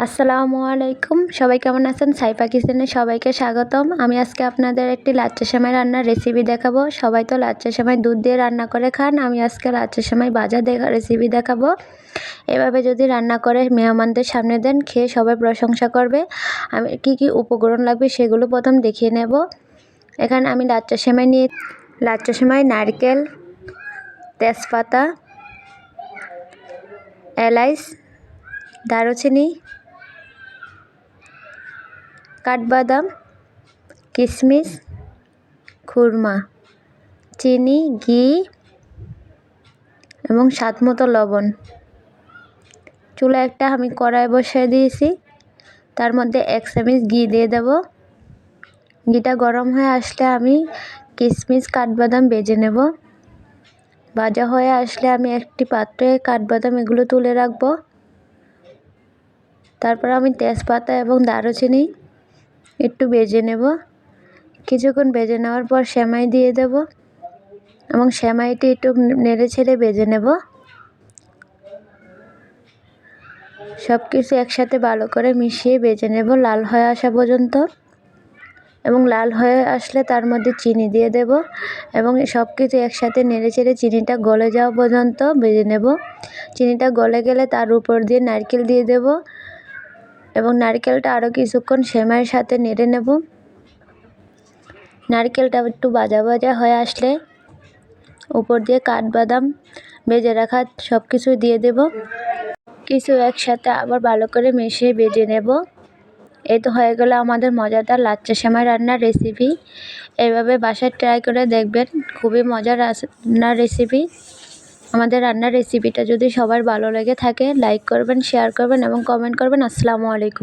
আসসালামু আলাইকুম, সবাই কেমন আছেন? সাইফা কিচেনে সবাইকে স্বাগতম। আমি আজকে আপনাদের একটি লাচ্চা সেমাই রান্নার রেসিপি দেখাবো। সবাই তো লাচ্চা সেমাই দুধ দিয়ে রান্না করে খান, আমি আজকে লাচ্চা সেমাই ভাজা রেসিপি দেখাবো। এভাবে যদি রান্না করে মেহমানদের সামনে দেন, খেয়ে সবাই প্রশংসা করবে। আমি কি উপকরণ লাগবে সেগুলো প্রথম দেখিয়ে নেব। এখানে আমি লাচ্চা সেমাই নারকেল, তেজপাতা, এলাচ, দারুচিনি, কাঠবাদাম, কিশমিশ, খুরমা, চিনি, ঘি এবং স্বাদমতো লবণ। চুলা একটা আমি কড়াই বসিয়ে দিয়েছি, তার মধ্যে 1 চামচ ঘি দিয়ে দেব। ঘিটা গরম হয়ে আসলে আমি কিশমিশ, কাঠবাদাম ভেজে নেব। ভাজা হয়ে আসলে আমি একটি পাত্রে কাঠবাদাম এগুলো তুলে রাখব। তারপর আমি তেজপাতা এবং দারুচিনি একটু ভেজে নেব। কিছুক্ষণ ভেজে নেওয়ার পর সেমাই দিয়ে দেব এবং সেমাইটি একটু নেড়ে ছেড়ে ভেজে নেব। সব কিছু একসাথে ভালো করে মিশিয়ে ভেজে নেব লাল হয়ে আসা পর্যন্ত, এবং লাল হয়ে আসলে তার মধ্যে চিনি দিয়ে দেব এবং সব কিছু একসাথে নেড়ে ছেড়ে চিনিটা গলে যাওয়া পর্যন্ত ভেজে নেব। চিনিটা গলে গেলে তার উপর দিয়ে নারকেল দিয়ে দেব এবং নারকেলটা আরও কিছুক্ষণ সেমাইয়ের সাথে নেড়ে নেব। নারকেলটা একটু ভাজা ভাজা হয়ে আসলে উপর দিয়ে কাঠবাদাম ভেজে রাখা সব কিছু দিয়ে দেব। কিছু একসাথে আবার ভালো করে মিশিয়ে ভেজে নেব। এই তো হয়ে গেল আমাদের মজাদার লাচ্চা সেমাই রান্নার রেসিপি। এইভাবে বাসায় ট্রাই করে দেখবেন, খুবই মজার রান্নার রেসিপি। আমাদের রান্নার রেসিপিটা যদি সবার ভালো লেগে থাকে, লাইক করবেন, শেয়ার করবেন এবং কমেন্ট করবেন। আসসালামু আলাইকুম।